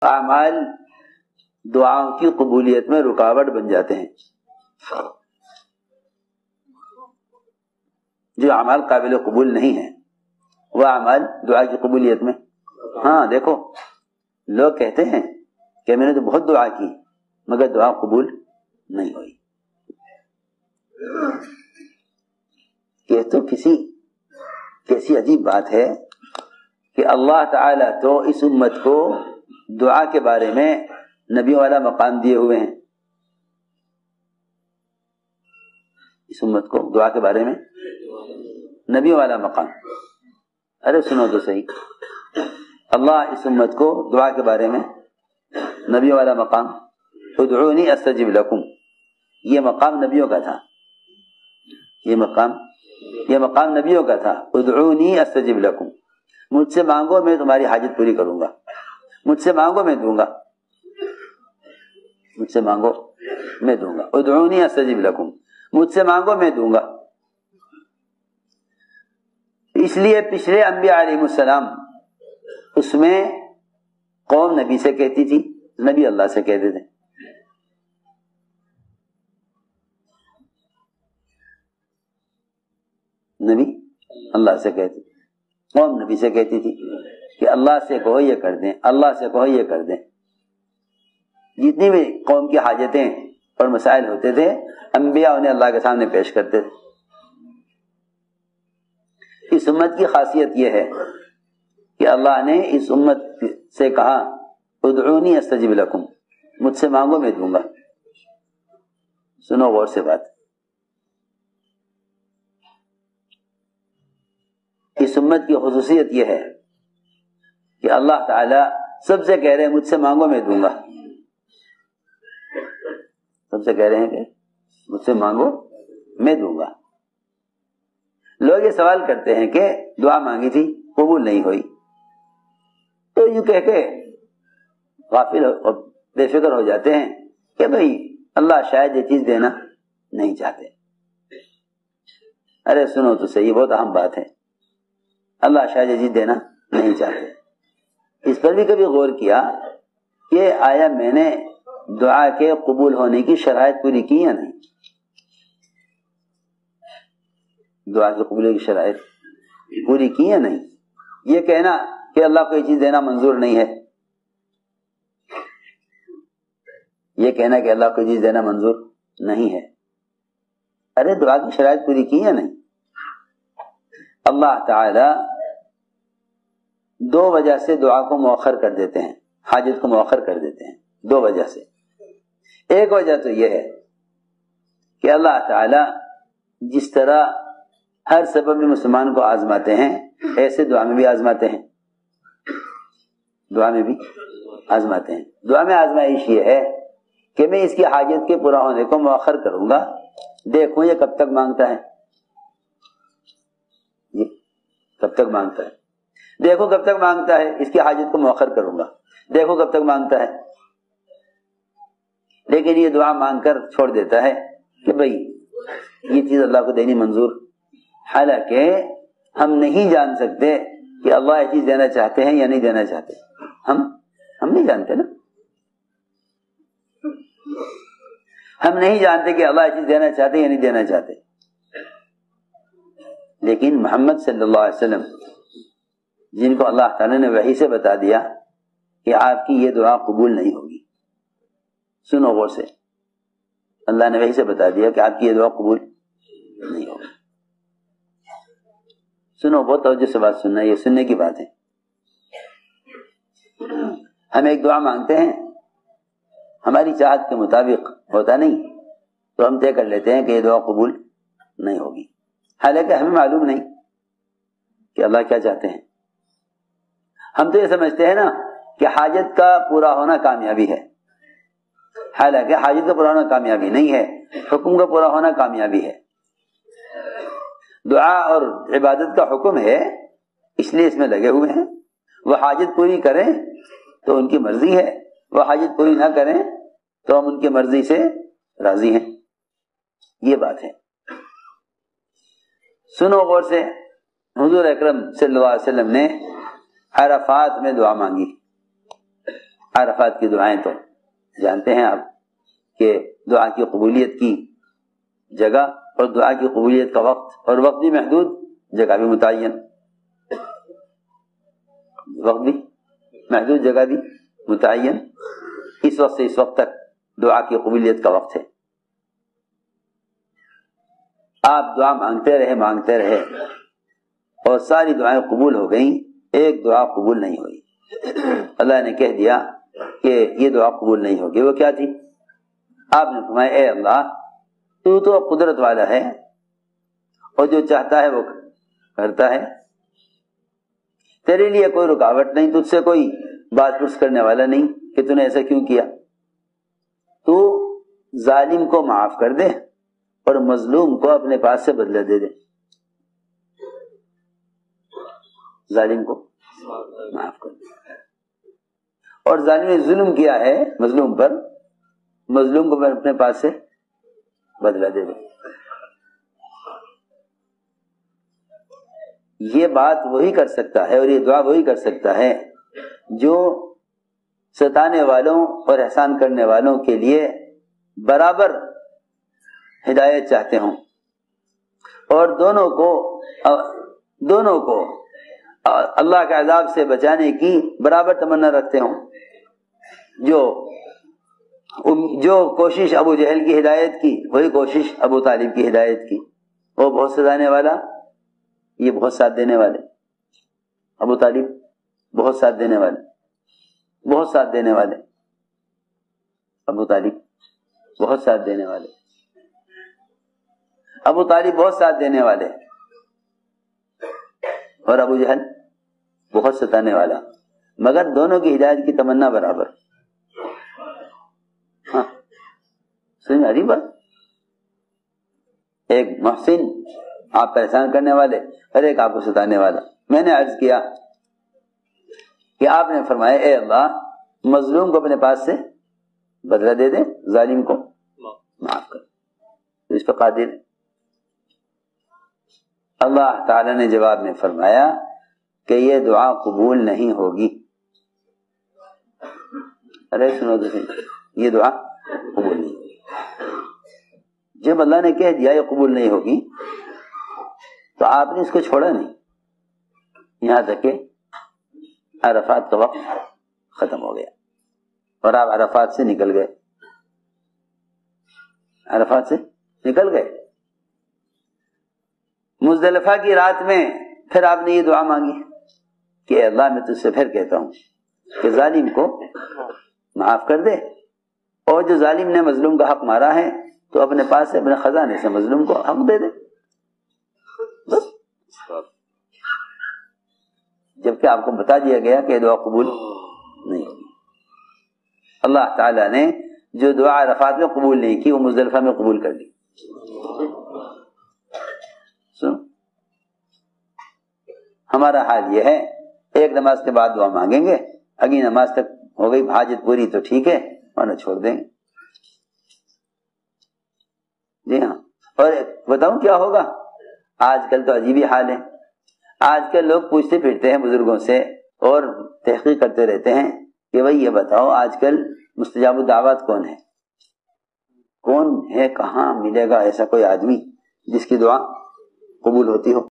اعمال دعاؤں کی قبولیت میں رکاوٹ بن جاتے ہیں. جو اعمال قابل قبول نہیں ہیں وہ اعمال دعا کی قبولیت میں. ہاں دیکھو لوگ کہتے ہیں کہ میں نے تو بہت دعا کی مگر دعا قبول نہیں ہوئی. یہ تو کیسی عجیب بات ہے کہ اللہ تعالی تو اس امت کو دعا کے بارے میں نبیوں والا مقام دیے ہوئے ہیں. اس امت کو دعا کے بارے میں نبیوں والا مقام. ارے سنو تو صحیح, اللہ اس امت کو دعا کے بارے میں نبیوں والا مقام, ادعونی استجب لکم, یہ مقام نبیوں کا تھا. یہ مقام نبیوں کا تھا. ادعونی استجب لکم, مجھ سے مانگو میں تمہاری حاجت پوری کروں گا, مجھ سے مانگو میں دوں گا, مجھ سے مانگو میں دوں گا. ادعونی استجب لکم, مجھ سے مانگو میں دوں گا. اس لیے پچھلے انبیاء علیہ السلام اس میں قوم نبی سے کہتی تھی, نبی اللہ سے کہتے تھے. نبی اللہ سے کہتے, قوم نبی سے کہتی تھی کہ اللہ سے کہو یہ کر دیں, اللہ سے کہو یہ کر دیں. جتنی بھی قوم کی حاجتیں اور مسائل ہوتے تھے انبیاء انہیں اللہ کے سامنے پیش کرتے تھے. اس امت کی خاصیت یہ ہے کہ اللہ نے اس امت سے کہا ادعونی استجب لکم, مجھ سے مانگو میں دوں گا. سنو غور سے بات, اس امت کی خصوصیت یہ ہے کہ اللہ تعالی سب سے کہہ رہے ہیں مجھ سے مانگو میں دوں گا. سب سے کہہ رہے ہیں کہ مجھ سے مانگو میں دوں گا. لوگ یہ سوال کرتے ہیں کہ دعا مانگی تھی قبول نہیں ہوئی, تو یوں کہہ کے غافل اور بے فکر ہو جاتے ہیں کہ بھئی اللہ شاید یہ چیز دینا نہیں چاہتے. ارے سنو تو صحیح, بہت اہم بات ہے. اللہ شاید یہ چیز دینا نہیں چاہتے. اس پر بھی کبھی غور کیا کہ آیا میں نے دعا کے قبول ہونے کی شرائط پوری کی یا نہیں؟ دعا کے قبول کی شرائط پوری کی یا نہیں؟ یہ کہنا کہ اللہ کو یہ چیز دینا منظور نہیں ہے, یہ کہنا کہ اللہ کو یہ چیز دینا منظور نہیں ہے. ارے دعا کی شرائط پوری کی یا نہیں؟ اللہ تعالی دو وجہ سے دعا کو مؤخر کر دیتے ہیں, حاجت کو مؤخر کر دیتے ہیں. دو وجہ سے. ایک وجہ تو یہ ہے کہ اللہ تعالی جس طرح ہر سبب میں مسلمان کو آزماتے ہیں ایسے دعا میں بھی آزماتے ہیں. دعا میں بھی آزماتے ہیں. دعا میں آزمائش یہ ہے کہ میں اس کی حاجت کے پورا ہونے کو مؤخر کروں گا, دیکھوں یہ کب تک مانگتا ہے, یہ کب تک مانگتا ہے, دیکھو کب تک مانگتا ہے, اس کی حاجت کو مؤخر کروں گا, دیکھو کب تک مانگتا ہے. لیکن یہ دعا مانگ کر چھوڑ دیتا ہے کہ بھئی یہ چیز اللہ کو دینی منظور, حالانکہ ہم نہیں جان سکتے کہ اللہ یہ چیز دینا چاہتے ہیں یا نہیں دینا چاہتے. ہم نہیں جانتے نا, ہم نہیں جانتے کہ اللہ یہ چیز دینا چاہتے ہیں یا نہیں دینا چاہتے. لیکن محمد صلی اللہ علیہ وسلم جن کو اللہ تعالی نے وحی سے بتا دیا کہ آپ کی یہ دعا قبول نہیں ہوگی, سنو غور سے, اللہ نے وحی سے بتا دیا کہ آپ کی یہ دعا قبول نہیں ہوگی. سنو, بہت توجہ سے بات سننا, یہ سننے کی بات ہے. ہم ایک دعا مانگتے ہیں, ہماری چاہت کے مطابق ہوتا نہیں تو ہم طے کر لیتے ہیں کہ یہ دعا قبول نہیں ہوگی, حالانکہ ہمیں معلوم نہیں کہ اللہ کیا چاہتے ہیں. ہم تو یہ سمجھتے ہیں نا کہ حاجت کا پورا ہونا کامیابی ہے, حالانکہ حاجت کا پورا ہونا کامیابی نہیں ہے, حکم کا پورا ہونا کامیابی ہے. دعا اور عبادت کا حکم ہے, اس لیے اس میں لگے ہوئے ہیں. وہ حاجت پوری کریں تو ان کی مرضی ہے, وہ حاجت پوری نہ کریں تو ہم ان کی مرضی سے راضی ہیں. یہ بات ہے. سنو غور سے, حضور اکرم صلی اللہ علیہ وسلم نے عرفات میں دعا مانگی. عرفات کی دعائیں تو جانتے ہیں آپ کہ دعا کی قبولیت کی جگہ اور دعا کی قبولیت کا وقت، اور وقت بھی محدود، جگہ بھی متعین، وقت بھی محدود، جگہ بھی متعین، اس وقت سے اس وقت تک دعا کی قبولیت کا وقت ہے۔ آپ دعا مانگتے رہے اور ساری دعائیں قبول ہو گئیں، ایک دعا قبول نہیں ہوئی، اللہ نے کہہ دیا کہ یہ دعا قبول نہیں ہوگی۔ وہ کیا تھی؟ آپ نے فرمایا اے اللہ تو قدرت والا ہے اور جو چاہتا ہے وہ کرتا ہے، تیرے لیے کوئی رکاوٹ نہیں، تجھ سے کوئی بات پرس کرنے والا نہیں کہ تو نے ایسا کیوں کیا، تو ظالم کو معاف کر دے اور مظلوم کو اپنے پاس سے بدلہ دے دے، ظالم کو معاف کر دے، اور ظالم نے ظلم کیا ہے مظلوم پر، مظلوم کو اپنے پاس سے بدلہ دے دے۔ یہ بات وہی کر سکتا ہے اور یہ دعا وہی کر سکتا ہے جو ستانے والوں اور احسان کرنے والوں کے لیے برابر ہدایت چاہتے ہوں، اور دونوں کو اللہ کے عذاب سے بچانے کی برابر تمنا رکھتے ہوں۔ جو کوشش ابو جہل کی ہدایت کی وہی کوشش ابو طالب کی ہدایت کی، وہ بہت ستانے والا، یہ بہت ساتھ دینے والے، ابو طالب بہت ساتھ دینے والے، بہت ساتھ دینے والے، ابو طالب بہت ساتھ دینے والے، ابو طالب بہت ساتھ دینے والے، اور ابو جہل بہت ستانے والا، مگر دونوں کی ہدایت کی تمنا برابر۔ ہاں سمجھ آ رہی بات؟ ایک محسن آپ کا احسان کرنے والے اور ایک آپ کو ستانے والا۔ میں نے عرض کیا کہ آپ نے فرمایا اے اللہ مظلوم کو اپنے پاس سے بدلہ دے دے، ظالم کو معاف کر، تو اس پہ قادر۔ اللہ تعالی نے جواب میں فرمایا کہ یہ دعا قبول نہیں ہوگی۔ ارے سنو تو صحیح، یہ دعا قبول نہیں ہوگی۔ جب اللہ نے کہہ دیا یہ قبول نہیں ہوگی تو آپ نے اس کو چھوڑا نہیں، یہاں تک کہ عرفات کا وقت ختم ہو گیا اور آپ عرفات سے نکل گئے، عرفات سے نکل گئے۔ مزدلفہ کی رات میں پھر آپ نے یہ دعا مانگی کہ اللہ میں تجھ سے پھر کہتا ہوں کہ ظالم کو معاف کر دے، اور جو ظالم نے مظلوم کا حق مارا ہے تو اپنے پاس سے اپنے خزانے سے مظلوم کو حق دے دے، بس۔ جبکہ آپ کو بتا دیا گیا کہ یہ دعا قبول نہیں ہوگی۔ اللہ تعالیٰ نے جو دعا عرفات میں قبول نہیں کی وہ مزدلفہ میں قبول کر لی۔ سنو، ہمارا حال یہ ہے ایک نماز کے بعد دعا مانگیں گے، اگلی نماز تک ہو گئی حاجت پوری تو ٹھیک ہے ورنہ چھوڑ دیں گے۔ جی ہاں، اور بتاؤں کیا ہوگا؟ آج کل تو عجیب ہی حال ہے، آج کل لوگ پوچھتے پھرتے ہیں بزرگوں سے اور تحقیق کرتے رہتے ہیں کہ بھائی یہ بتاؤ آج کل مستجاب الدعوات کون ہے، کہاں ملے گا ایسا کوئی آدمی جس کی دعا قبول ہوتی ہو؟